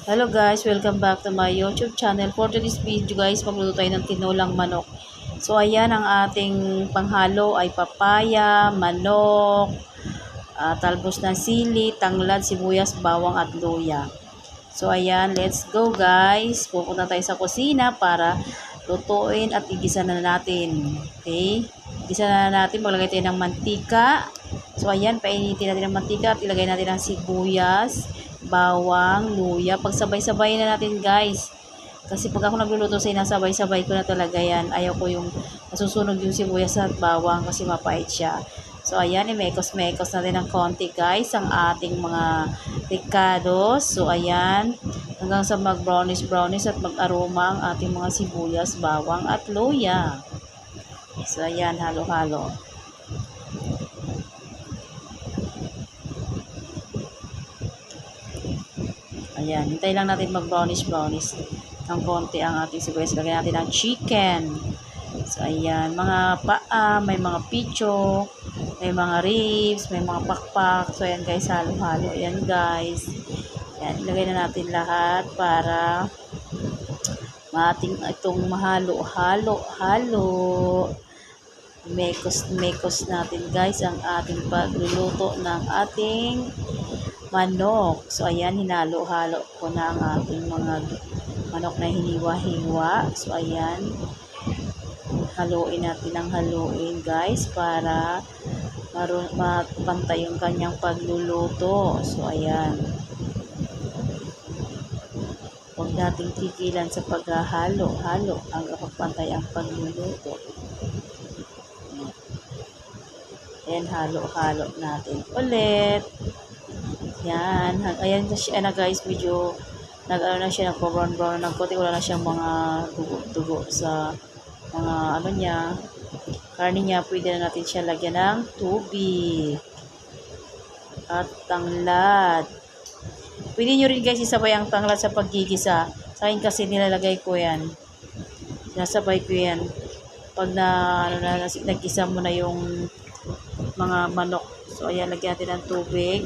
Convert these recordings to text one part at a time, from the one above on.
Hello guys, welcome back to my YouTube channel. For today's video guys, magluto tayo ng tinolang manok. So ayan, ang ating panghalo ay papaya, manok, talbos ng sili, tanglad, sibuyas, bawang at luya. So ayan, let's go guys. Pupunta tayo sa kusina para lutuin at igisa na natin. Okay? Igisa na natin, maglagay tayo ng mantika. So ayan, painitin natin ang mantika at ilagay natin ang sibuyas, bawang, luya. Pagsabay-sabay na natin guys. Kasi pag ako nagluluto sa inasabay-sabay ko na talaga yan. Ayaw ko yung masusunog yung sibuyas at bawang kasi mapait siya. So ayan, imekos-mekos natin ng konti guys ang ating mga ricados. So ayan, hanggang sa mag-brownish at mag-aroma ang ating mga sibuyas, bawang at luya. So ayan, halo-halo. Ayan, hintay lang natin mag-brownish ng konti ang ating sibuyas. Lagyan natin ang chicken. So, ayan, mga paa, may mga picho, may mga ribs, may mga pakpak. So, ayan guys, halo-halo. Ayan guys. Ayan, ilagay na natin lahat para mating itong mahalo-halo. Mekos natin guys ang ating pagluluto ng ating manok. So, ayan, hinalo-halo ko na ang ating mga manok na hiniwa-hiwa. So, ayan, haluin natin ng haluin, guys, para mapantay yung kanyang pagluluto. So, ayan. Huwag nating tigilan sa paghahalo-halo hanggang pagpantay ang pagluluto. Ayan, halo-halo natin ulit. Yan, ayan na guys, medyo nag-ano na siya, nagpo-brown na konti, wala na siyang mga dugo-dugo sa mga ano niya, karne niya. Pwede na natin siya lagyan ng tubig at tanglad. Pwede nyo rin guys isabay ang tanglad sa paggigisa. Sa akin kasi nilalagay ko yan, sinasabay ko yan pag nagisa mo na yung mga manok. So ayan, lagyan natin ng tubig.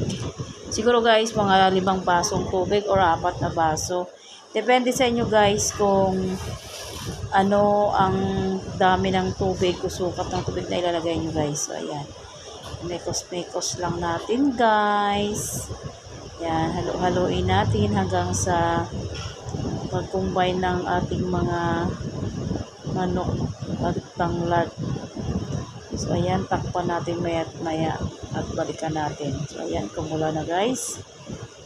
Siguro guys, mga 5 basong tubig or 4 na baso. Depende sa inyo guys kung ano ang dami ng tubig, sukat ng tubig na ilalagay nyo guys. So ayan, mekos-mekos lang natin guys. Ayan, halo-haloin natin hanggang sa mag-combine ng ating mga manok at tanglad. So ayan, takpan natin maya at balikan natin. So ayan, kumula na guys.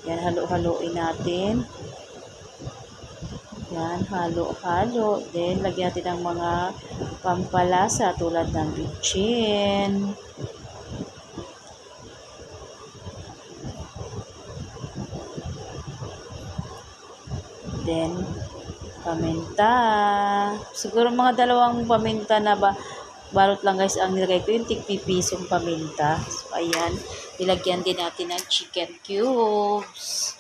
Ayan, halo-haloin natin. Ayan, halo-halo. Then lagyan natin ng mga pampalasa tulad ng bitchin, then paminta. Siguro mga 2 paminta na balot lang guys ang nilagay ko, yung tig-pipisong paminta. So ayan, nilagyan din natin ng chicken cubes.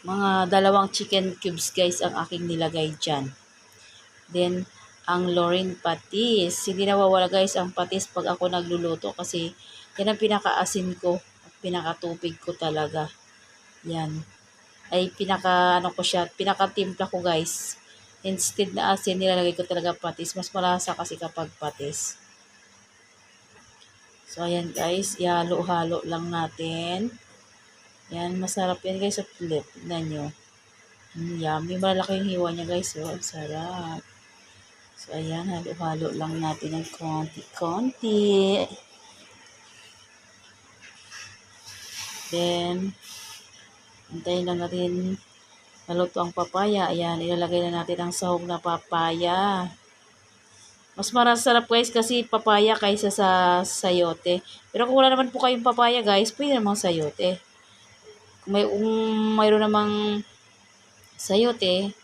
Mga 2 chicken cubes guys ang aking nilagay dyan. Then ang Lorin patis. Hindi nawawala guys ang patis pag ako nagluluto kasi yan ang pinakaasin ko at pinakatupig ko talaga. Yan ay pinaka pinakatimpla ko guys. Instead na asin, nilalagay ko talaga patis. Mas malasa kasi kapag patis. So, ayan guys. Ihalo-halo lang natin. Yan, masarap yan guys. At ulit, tignan nyo. Yummy. Malaki yung hiwa niya guys. Oh, sarap. So, ayan. Halo-halo lang natin ng konti-konti. Then, antayin lang natin naluto ang papaya. Ayan, ilalagay na natin ang sahog na papaya. Mas masarap guys kasi papaya kaysa sa sayote. Pero kung wala naman po kayong papaya guys, pwede namang sayote. Kung mayroon namang sayote,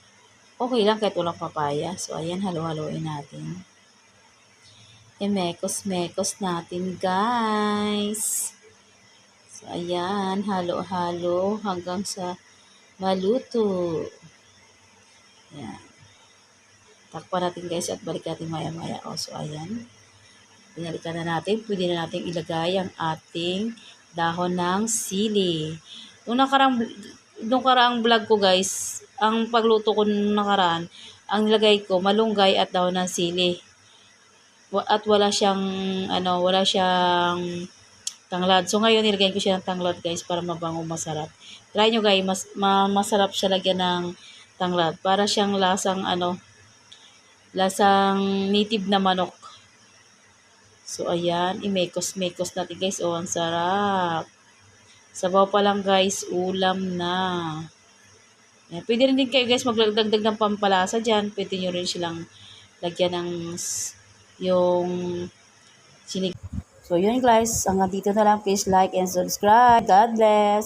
okay lang kahit walang papaya. So ayan, halo-haloin natin. Mekos-mekos natin guys. So ayan, halo-halo hanggang sa maluto. Ayan. Takpan natin guys at balik natin maya-maya. So ayan. Binalikan na natin. Pwede na natin ilagay ang ating dahon ng sili. Nung karaang vlog ko guys, ang pagluto ko nung nakaraan, ang nilagay ko malunggay at daon ng sili. At wala siyang tanglad. So ngayon nilagyan ko siya ng tanglad guys para mabango masarap. Try nyo guys, masarap siya lagyan ng tanglad. Para siyang lasang native na manok. So ayan, imekos-mekos natin guys. Oh, ang sarap. Sabaw pa lang guys, ulam na. Ayan, pwede rin din kayo guys magdagdag ng pampalasa dyan. Pwede nyo rin silang lagyan ng yung sinig. So yun guys, hanggang dito na lang. Please like and subscribe. God bless.